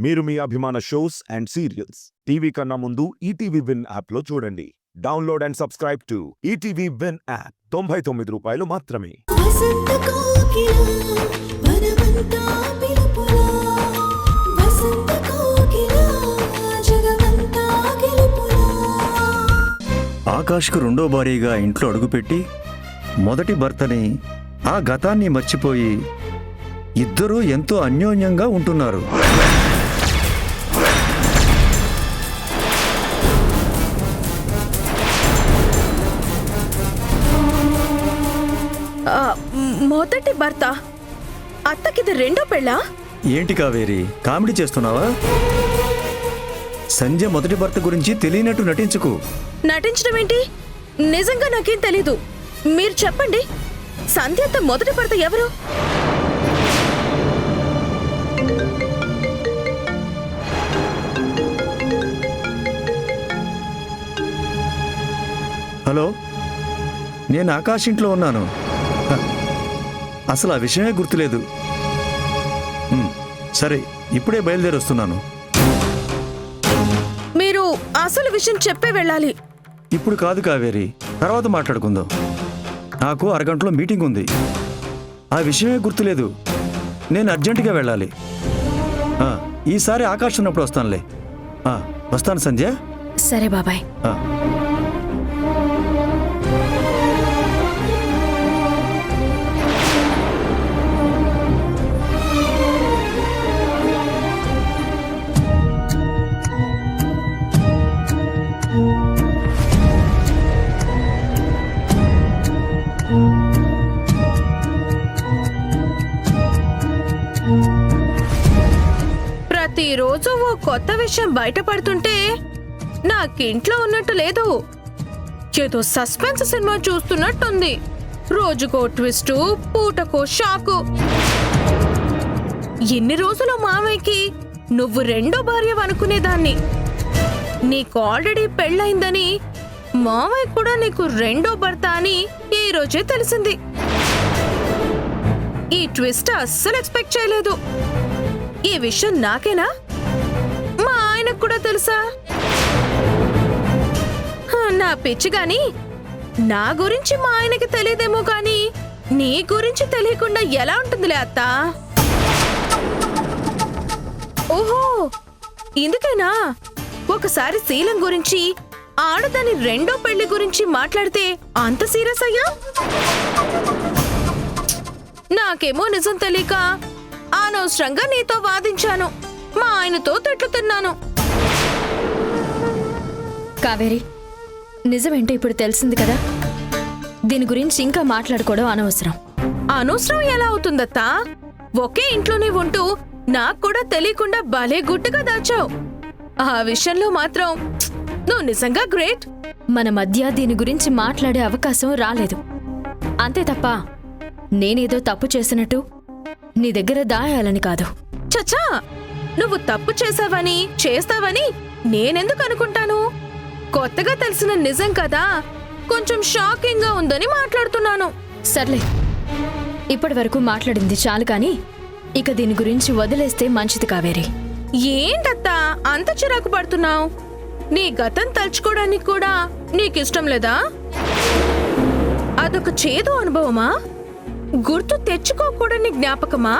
మీరు మీ అభిమాన shows and serials TV కన్నా ముందు ఈటీవీ విన్ యాప్లో చూడండి. Download and subscribe to ETV win app. 99 రూపాయలు మాత్రమే. ఆకాష్కు రెండో భార్యగా ఇంట్లో అడుగుపెట్టి మొదటి భర్తని ఆ గతాన్ని మర్చిపోయి ఇద్దరూ ఎంతో అన్యోన్యంగా ఉంటున్నారు. మొదటి భర్త అత్తకిది రెండో పెళ్ళా? ఏంటి కావేరి, కామెడీ చేస్తున్నావా? సంజయ్ మొదటి భర్త గురించి తెలియనట్టు నటించుకు. నటించడం ఏంటి? నిజంగా నాకేం తెలీదు. మీరు చెప్పండి, సంధ్యత మొదటి భర్త ఎవరు? హలో, నేను ఆకాష్ ఇంట్లో ఉన్నాను. అసలు ఆ విషయమే గుర్తులేదు. సరే, ఇప్పుడే బయలుదేరి వస్తున్నాను. మీరు అసలు విషయం చెప్పే వెళ్ళాలి. ఇప్పుడు కాదు కావేరి, తర్వాత మాట్లాడుకుందాం. నాకు అరగంటలో మీటింగ్ ఉంది. ఆ విషయమే గుర్తులేదు. నేను అర్జెంటుగా వెళ్ళాలి. ఈసారి ఆకాశం ఉన్నప్పుడు వస్తానులే. వస్తాను సంజయ్. సరే బాబాయ్. ప్రతిరోజు ఓ కొత్త విషయం బయటపడుతుంటే నాకింట్లో ఉన్నట్టు లేదు. ఏదో సస్పెన్స్ సినిమా చూస్తున్నట్టుంది. రోజుకో ట్విస్టు, పూటకో షాకు. ఎన్ని రోజులు మామయ్యకి నువ్వు రెండో భార్య అనుకునేదాన్ని. నీకు ఆల్రెడీ పెళ్ళయిందని, మామయ్య కూడా నీకు రెండో భర్త అని ఈ రోజే తెలిసింది. ఈ ట్విస్ట్ అస్సలు ఎక్స్పెక్ట్ చేయలేదు. ఈ విషయం నాకేనా, మా ఆయనకు కూడా తెలుసా? నా పిచ్చి గాని, నా గురించి మా ఆయనకి తెలియదేమో కానీ నీ గురించి తెలియకుండా ఎలా ఉంటుందిలే అత్త. ఓహో, ఇందుకేనా ఒకసారి శీలం గురించి, ఆడదాని రెండో పెళ్లి గురించి మాట్లాడితే అంత సీరియస్ అయ్యా? నాకేమో నిజం తెలియక అనవసరంగా నీతో వాదించాను, మా ఆయనతో తిట్లు తిన్నాను. కావేరి, నిజమేంటో ఇప్పుడు తెలిసింది కదా. దీని గురించి ఇంకా మాట్లాడుకోవడం అనవసరం. అనవసరం ఎలా అవుతుందత్తా? ఒకే ఇంట్లోనే ఉంటూ నాకు కూడా తెలియకుండా భలే గుట్టుగా దాచావు. ఆ విషయంలో మాత్రం నువ్వు నిజంగా గ్రేట్. మన మధ్య దీని గురించి మాట్లాడే అవకాశం రాలేదు, అంతే తప్ప నేనేదో తప్పు చేసినట్టు నీ దగ్గర దాయాలని కాదు. చచ్చా, నువ్వు తప్పు చేసావని, చేస్తావని నేనెందుకు అనుకుంటాను? కొత్తగా తెలిసిన నిజం కదా, కొంచెం షాకింగ్ గా ఉందని మాట్లాడుతున్నాను. సర్లే, ఇప్పటి వరకు మాట్లాడింది చాలు కాని ఇక దీని గురించి వదిలేస్తే మంచిది కావేరి. ఏంటత్తా అంత చిరాకు పడుతున్నావు? నీ గతం తలుచుకోవడానికి కూడా నీకిష్టం లేదా? అదొక చేదు అనుభవమా? గుర్తు తెచ్చుకోకూడని జ్ఞాపకమా?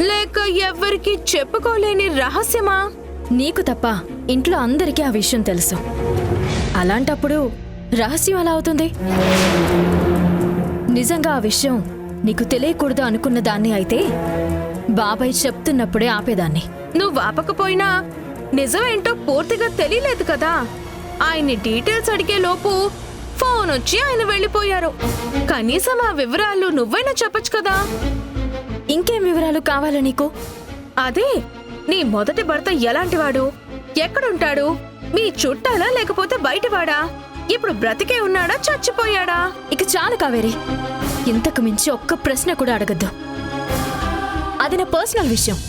లేక ఎవ్వరికి చెప్పుకోలేని రహస్యమా? నీకు తప్ప ఇంట్లో అందరికీ ఆ విషయం తెలుసు. అలాంటప్పుడు రహస్యం ఎలా అవుతుంది? నిజంగా ఆ విషయం నీకు తెలియకూడదు అనుకున్న దాన్ని అయితే బాబాయ్ చెప్తున్నప్పుడే ఆపేదాన్ని. నువ్వు ఆపకపోయినా నిజమేంటో పూర్తిగా తెలియలేదు కదా. ఆయన్ని డీటెయిల్స్ అడిగే లోపు ఫోన్ వచ్చి ఆయన వెళ్ళిపోయారు. కనీసం ఆ వివరాలు నువ్వైనా చెప్పొచ్చు కదా. ఇంకేం వివరాలు కావాలా నీకు? అదే, నీ మొదటి భర్త ఎలాంటివాడు, ఎక్కడుంటాడు, మీ చుట్టాలా లేకపోతే బయటవాడా, ఇప్పుడు బ్రతికే ఉన్నాడా చచ్చిపోయాడా? ఇక చాలు కావేరి, ఇంతకు మించి ఒక్క ప్రశ్న కూడా అడగద్దు. అది నా పర్సనల్ విషయం,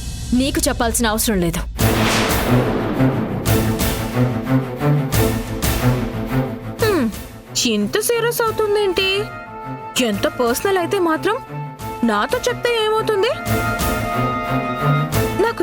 నీకు చెప్పాల్సిన అవసరం లేదు. ఇంత సీరియస్ అవుతుందేంటి? ఎంత పర్సనల్ అయితే మాత్రం నాతో చెప్తే ఏమవుతుంది? నాకు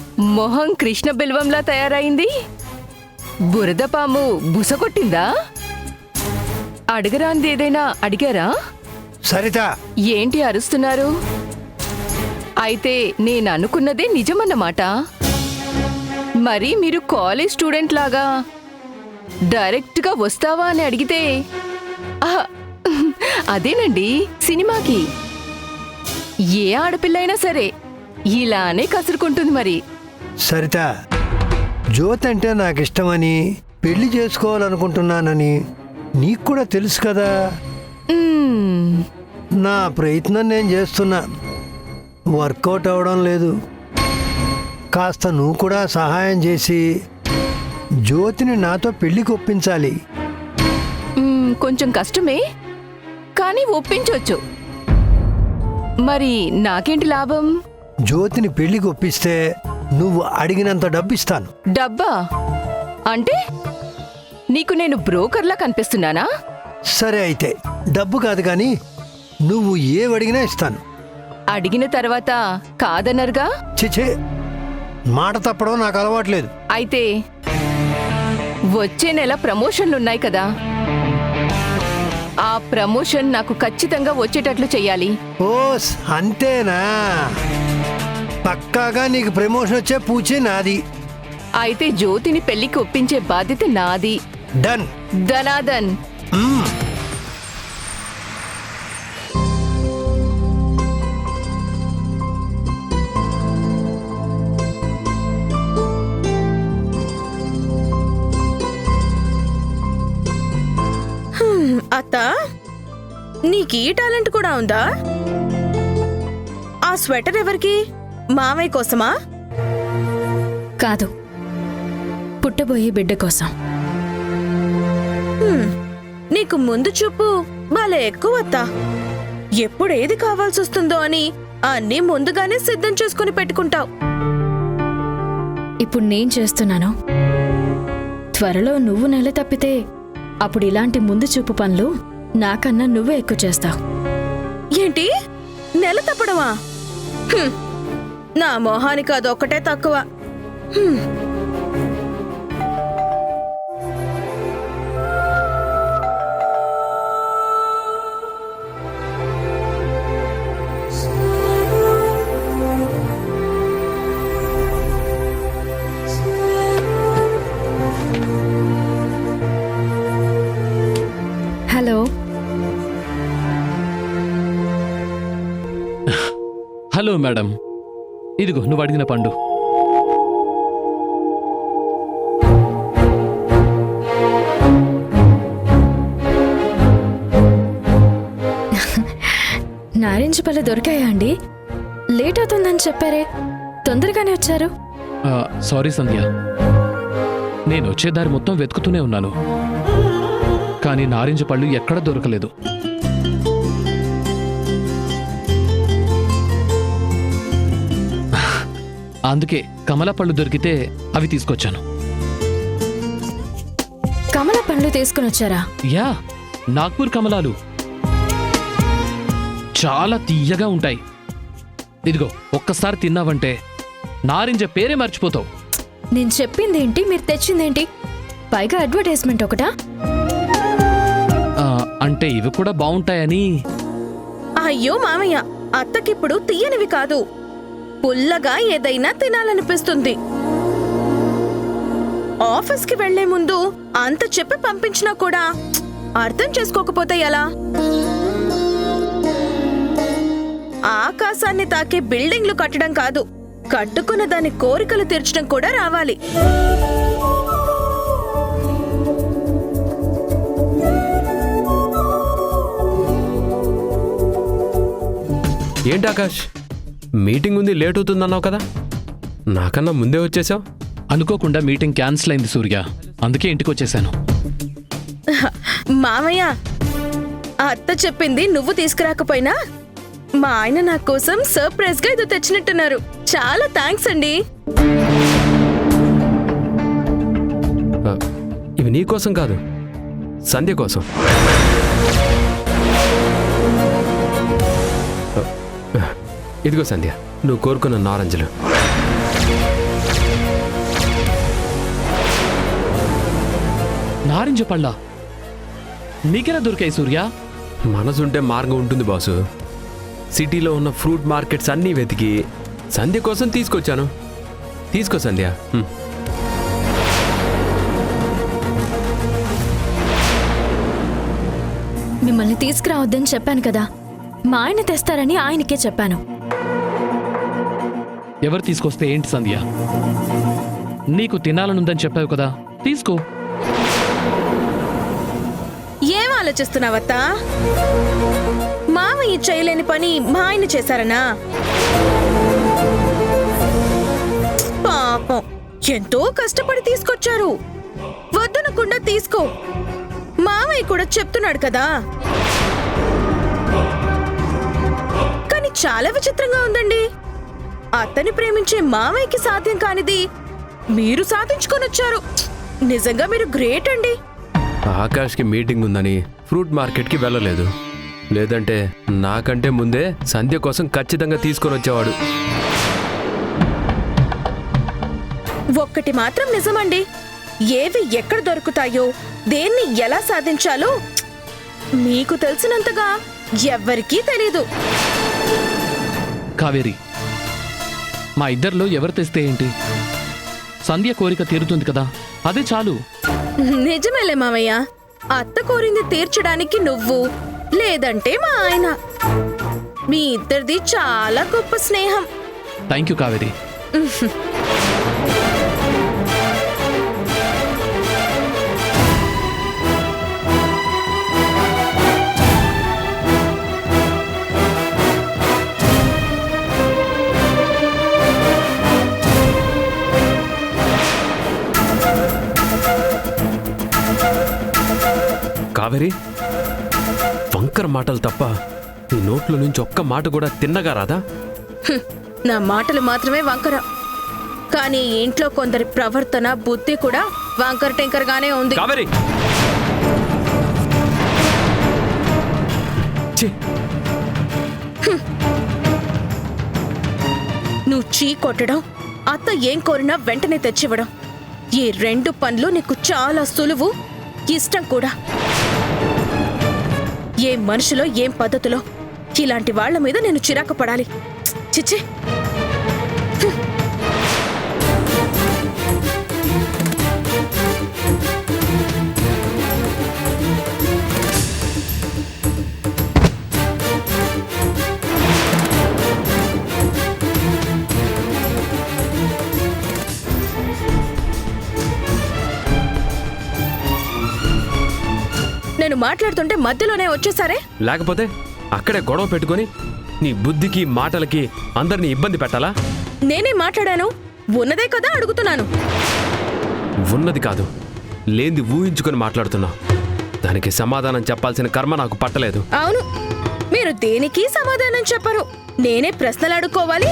మొహం కృష్ణ బిల్వంలా తయారైంది. బురద పాము బుసకొట్టిందా? అడగరాంది ఏదైనా అడిగారా? సరిత, ఏంటి అరుస్తున్నారు? అయితే నేను అనుకున్నదే నిజమన్నమాట. మరి మీరు కాలేజ్ స్టూడెంట్ లాగా డైరెక్ట్గా వస్తావా అని అడిగితే ఆహ్, అదేనండి సినిమాకి. ఏ ఆడపిల్లైనా సరే ఇలానే కసురుకుంటుంది మరి. సరిత, జ్యోతి అంటే నాకు ఇష్టమని, పెళ్లి చేసుకోవాలనుకుంటున్నానని నీకు కూడా తెలుసు కదా. మ్మ్, నా ప్రయత్నం నేను చేస్తున్నా, వర్కౌట్ అవడం లేదు. కాస్త నువ్వు కూడా సహాయం చేసి జ్యోతిని నాతో పెళ్లికి ఒప్పించాలి. కొంచెం కష్టమే, కానీ ఒప్పించవచ్చు. మరి నాకేంటి లాభం? జ్యోతిని పెళ్లికి ఒప్పిస్తే నువ్వు అడిగినంత డబ్బు ఇస్తాను. డబ్బా అంటే నీకు నేను బ్రోకర్లా కనిపిస్తున్నానా? సరే అయితే డబ్బు కాదు కానీ నువ్వు ఏవడిగినా ఇస్తాను. అడిగిన తర్వాత కాదనరుగా? చిచే, మాట తప్పడం నాకు అలవాట్లేదు. అయితే వచ్చే నెల ప్రమోషన్లున్నాయి కదా, ఆ ప్రమోషన్ నాకు ఖచ్చితంగా వచ్చేటట్లు చెయ్యాలి. ఓస్ అంతేనా? పక్కాగా నీకు ప్రమోషన్ వచ్చే పూచి నాది. అయితే జ్యోతిని పెళ్లికి ఒప్పించే బాధ్యత నాది. డన్. ధనాదన్. మ్మ్. అత్త, నీకు ఈ టాలెంట్ కూడా ఉందా? ఆ స్వెటర్ ఎవరికి? మామయ్య కోసమా? కాదు, పుట్టబోయే బిడ్డ కోసం. నీకు ముందు చూపు భలే ఎక్కువ అత్త. ఎప్పుడు ఏది కావాల్సి వస్తుందో అని అన్నీ ముందుగానే సిద్ధం చేసుకుని పెట్టుకుంటావు. ఇప్పుడు నేను చేస్తున్నాను. త్వరలో నువ్వు నెల తప్పితే అప్పుడు ఇలాంటి ముందు చూపు పనులు నాకన్నా నువ్వే ఎక్కువ చేస్తావు. ఏంటి, నెల తప్పడమా? నా మొహానికి అదొక్కటే తక్కువ. హలో. హలో మేడం, ఇదిగో నువ్వు అడిగిన పండు. నారింజ పళ్ళు దొరికాయా అండి? లేట్ అవుతుందని చెప్పారే, తొందరగానే వచ్చారు. సారీ సంధ్య, నేను వచ్చే దారి మొత్తం వెతుకుతూనే ఉన్నాను, కానీ నారింజ పళ్ళు ఎక్కడ దొరకలేదు. అందుకే కమల పళ్ళు దొరికితే అవి తీసుకొచ్చాను. కమల పండ్లు తీసుకుని వచ్చారా? యా, నాగ్పూర్ కమలాలు చాలా తీయగా ఉంటాయి. ఇదిగో ఒక్కసారి తిన్నావంటే నారింజ పేరే మర్చిపోతావు. నేను చెప్పిందేంటి, మీరు తెచ్చిందేంటి? పైగా అడ్వర్టైజ్మెంట్ ఒకటా? అంటే ఇవి కూడా బాగుంటాయని. అయ్యో మామయ్య, అత్తకిప్పుడు తీయనివి కాదు, పుల్లగా ఏదైనా తినాలనిపిస్తుంది. ఆఫీస్కి వెళ్లే ముందు అంత చెప్పి పంపించినా కూడా అర్థం చేసుకోకపోతే ఎలా? ఆకాశాన్ని తాకే బిల్డింగ్లు కట్టడం కాదు, కట్టుకున్న దాని కోరికలు తీర్చడం కూడా రావాలి. ఏంటి ఆకాష్, మీటింగ్ ఉంది, లేట్ అవుతుందన్నావు కదా, నాకన్నా ముందే వచ్చేసావు. అనుకోకుండా మీటింగ్ క్యాన్సిల్ అయింది సూర్య, అందుకే ఇంటికి వచ్చేసాను. మామయ్య, అత్త చెప్పింది నువ్వు తీసుకురాకపోయినా మా ఆయన నా కోసం సర్ప్రైజ్ గా ఇది తెచ్చినట్టున్నారు. చాలా థ్యాంక్స్ అండి. ఇవి నీ కోసం కాదు, సంధ్య కోసం. ఇదిగో సంధ్య, నువ్వు కోరుకున్న నారంజలు. నారింజ పళ్ళ నీకెలా దొరికాయి సూర్య? మనసుంటే మార్గం ఉంటుంది బాసు. సిటీలో ఉన్న ఫ్రూట్ మార్కెట్స్ అన్నీ వెతికి సంధ్య కోసం తీసుకొచ్చాను. తీసుకో సంధ్య. మిమ్మల్ని తీసుకురావద్దని చెప్పాను కదా, మా ఆయన తెస్తారని ఆయనకే చెప్పాను. ఎవరు తీసుకొస్తే ఏంటి సంధ్య? నీకు తినాలనుందని చెప్పావు కదా, తీసుకో. ఏం ఆలోచిస్తున్నావత్తా? మామయ్య చేయలేని పని మా ఆయన చేశారనా? పాపం ఎంతో కష్టపడి తీసుకొచ్చారు, వద్దనకుండా తీసుకో. మామయ్య కూడా చెప్తున్నాడు కదా. కానీ చాలా విచిత్రంగా ఉందండి. అత్తని ప్రేమించే మామయ్యకి సాధ్యం కానిది మీరు సాధించుకొని వచ్చారు. నిజంగా మీరు గ్రేట్ అండి. ఆకాష్కి మీటింగ్ ఉందని ఫ్రూట్ మార్కెట్కి వెళ్ళలేదు. లేదంటే నాకంటే ముందే సంధ్య కోసం ఖచ్చితంగా తీసుకొని వచ్చేవాడు. ఒక్కటి మాత్రం నిజమండి, ఏవి ఎక్కడ దొరుకుతాయో, దేన్ని ఎలా సాధించాలో మీకు తెలిసినంతగా ఎవ్వరికీ తెలీదు. కావేరి, మా ఇద్దరిలో ఎవరు తెస్తే ఏంటి? సంధ్య కోరిక తీరుతుంది కదా, అదే చాలు. నిజమేలే మామయ్య, అత్త కోరింది తీర్చడానికి నువ్వు, లేదంటే మా ఆయన. మీ ఇద్దరిది చాలా గొప్ప స్నేహం. Thank you Kaveri. కావేరి, వంకర మాటలు తప్ప నీ నోట్లో నుంచి ఒక్క మాట కూడా తిన్నగా రాదా? నా మాటలు మాత్రమే వంకర, కానీ ఇంట్లో కొందరి ప్రవర్తన బుద్ధి కూడా వంకర టెంకరగానే ఉంది. కావేరి, నువ్వు చీ కొట్టడం, అత్త ఏం కోరినా వెంటనే తెచ్చివ్వడం, ఈ రెండు పనులు నీకు చాలా సులువు, ఇష్టం కూడా. ఏ మనుషులో ఏం పద్ధతిలో ఇలాంటి వాళ్ల మీద నేను చిరాకు పడాలి? చిచ్చి. నేను మాట్లాడుతుంటే మధ్యలోనే వచ్చేసారే. లేకపోతే అక్కడే గొడవ పెట్టుకొని నీ బుద్ధికి మాటలకి అందరినీ ఇబ్బంది పెట్టాలా? నేనే మాట్లాడాను, ఉన్నదే కదా అడుగుతున్నాను. ఉన్నది కాదు, లేంది ఊహించుకొని మాట్లాడుతున్నావు. దానికి సమాధానం చెప్పాల్సిన కర్మ నాకు పట్టలేదు. అవును, మీరు దేనికి సమాధానం చెప్పరు. నేనే ప్రశ్నలు అడుక్కోవాలి,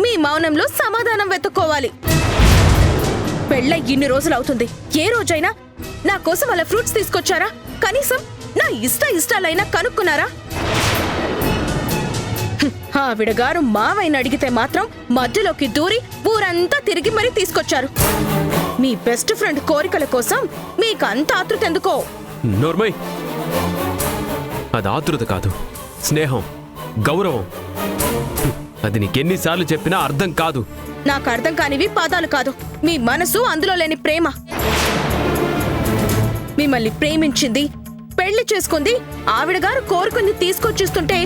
మీ మౌనంలో సమాధానం వెతుక్కోవాలి. పెళ్ళ ఇన్ని రోజులు అవుతుంది, ఏ రోజైనా నా కోసం అలా ఫ్రూట్స్ తీసుకొచ్చారా? కనీసం నా ఇష్టాలైనా కనుక్కున్నారా? ఆవిడ గారు మావయ్యని అడిగితే మాత్రం మధ్యలోకి దూరి ఊరంతా తిరిగి మరీ తీసుకొచ్చారు. మీ బెస్ట్ ఫ్రెండ్ కోరికల కోసం మీకు అంత ఆతృత ఎందుకో? నోర్మయ్, అది ఆతృత కాదు, స్నేహం, గౌరవం. అది నీకెన్నిసార్లు చెప్పినా అర్థం కాదు. నాకు అర్థం కానివి పాదాలు కాదు, మీ మనసు, అందులో లేని ప్రేమ. మిమ్మల్ని ప్రేమించింది, పెళ్లి చేసుకుంది, ఆవిడ గారు కోరుకుంది తీసుకొచ్చిస్తుంటే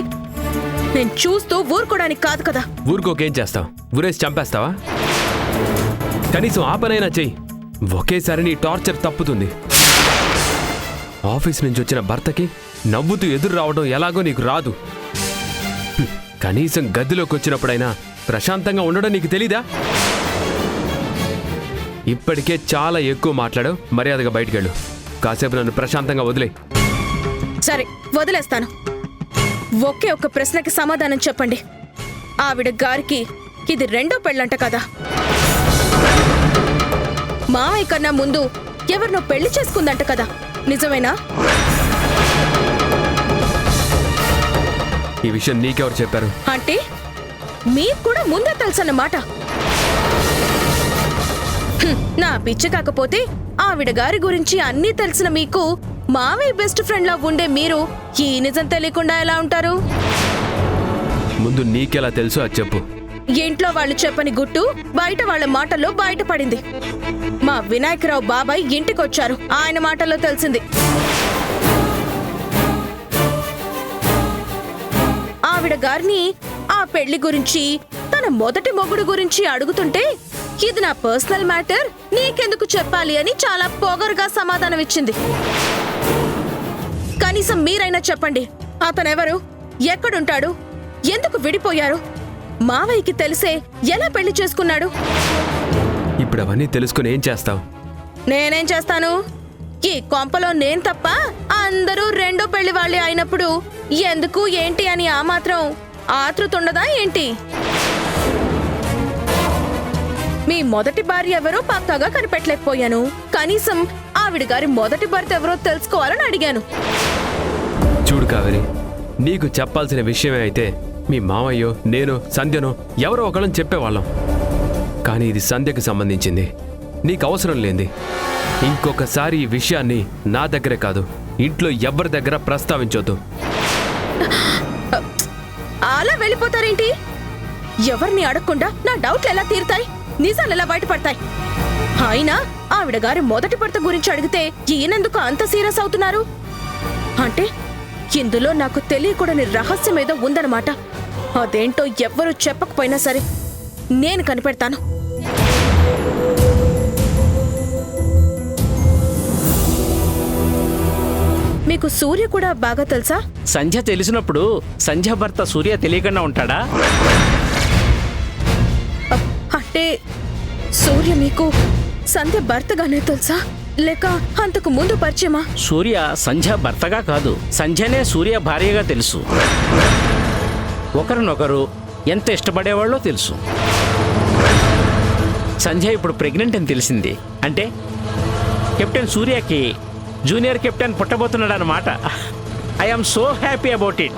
నేను చూస్తూ ఊరుకోవడానికి కాదు కదా. ఊరుకోకేం చేస్తావు? ఊరేసి చంపేస్తావా? కనీసం ఆ పనైనా చెయ్యి. ఒకేసారి నీ టార్చర్ తప్పుతుంది. ఆఫీస్ నుంచి వచ్చిన భర్తకి నవ్వుతూ ఎదురు రావడం ఎలాగో నీకు రాదు. కనీసం గదిలోకి వచ్చినప్పుడైనా ప్రశాంతంగా ఉండడం నీకు తెలీదా? ఇప్పటికే చాలా ఎక్కువ మాట్లాడావు. మర్యాదగా బయటికెళ్ళు. కాసేపు నన్ను ప్రశాంతంగా వదిలే. సరే, వదిలేస్తాను. ఒకే ఒక్క ప్రశ్నకి సమాధానం చెప్పండి. ఆవిడ గారికి ఇది రెండో పెళ్ళంట కదా. మామయ్య కన్నా ముందు ఎవరినో పెళ్లి చేసుకుందంట కదా, నిజమేనా? ఈ విషయం నీకెవరు చెప్పారు? అంటే మీకు కూడా ముందే తెలుసన్నమాట. నా పిచ్చి కాకపోతే ఆవిడ గారి గురించి అన్నీ తెలిసిన మీకు మావయ్య బెస్ట్ ఫ్రెండ్ లా ఉండే మీరు ఈ నిజం తెలియకుండా ఎలా ఉంటారు? ముందు నీకెలా తెలుసు అది చెప్పు. ఇంట్లో వాళ్ళు చెప్పని గుట్టు బయట వాళ్ళ మాటల్లో బయటపడింది. మా వినాయకరావు బాబాయ్ ఇంటికొచ్చారు, ఆయన మాటల్లో తెలిసింది. ఆవిడ గారిని ఆ పెళ్లి గురించి, తన మొదటి మొగుడు గురించి అడుగుతుంటే ఇది నా పర్సనల్ మ్యాటర్, నీకెందుకు చెప్పాలి అని చాలా పొగరుగా సమాధానం ఇచ్చింది. కనీసం మీరైనా చెప్పండి, అతనెవరు, ఎక్కడుంటాడు, ఎందుకు విడిపోయారు, మావయ్యకి తెలిసే ఎలా పెళ్లి చేసుకున్నాడు? ఇప్పుడు అవన్నీ తెలుసుకుని ఏం చేస్తావు? నేనేం చేస్తాను? ఈ కొంపలో నేను తప్ప అందరూ రెండో పెళ్లి వాళ్ళే అయినప్పుడు ఎందుకు ఏంటి అని ఆ మాత్రం ఆతృతుండదా ఏంటి? మీ మొదటి భార్య ఎవరో పక్కాగా కనిపెట్టలేకపోయాను. కనీసం ఆవిడ గారి మొదటి భర్త ఎవరో తెలుసుకోవాలని అడిగాను. చూడు కావేరి, నీకు చెప్పాల్సిన విషయమే అయితే మీ మామయ్యో నేను సంధ్యనో ఎవరో ఒకళ్ళని చెప్పేవాళ్ళం. కానీ ఇది సంధ్యకి సంబంధించింది, నీకు అవసరం లేంది. ఇంకొకసారి ఈ విషయాన్ని నా దగ్గరే కాదు, ఇంట్లో ఎవరి దగ్గర ప్రస్తావించొద్దు. అలా వెళ్ళిపోతారేంటి? ఎవరిని అడగకుండా నా డౌట్లు ఎలా తీరుతాయి, నిజాలు ఎలా బయటపడతాయి? అయినా ఆవిడ గారి మొదటి భర్త గురించి అడిగితే ఈయనెందుకు అంత సీరియస్ అవుతున్నారు? అంటే ఇందులో నాకు తెలియకూడని రహస్యం ఏదో ఉందన్నమాట. అదేంటో ఎవ్వరూ చెప్పకపోయినా సరే నేను కనిపెడతాను. మీకు సూర్య కూడా బాగా తెలుసా? సంధ్య తెలిసినప్పుడు సంధ్య భర్త సూర్య తెలియకుండా ఉంటాడా? అంటే సూర్య మీకు సంధ్య భర్తగానే తెలుసా, లేక అంతకు ముందు పరిచయమా? సూర్య సంధ్య భర్తగా కాదు, సంధ్యనే సూర్య భార్యగా తెలుసు. ఒకరినొకరు ఎంత ఇష్టపడేవాళ్ళో తెలుసు. సంధ్య ఇప్పుడు ప్రెగ్నెంట్ అని తెలిసింది అంటే కెప్టెన్ సూర్యకి జూనియర్ కెప్టెన్ పుట్టబోతున్నాడు అన్నమాట. I am so happy about it.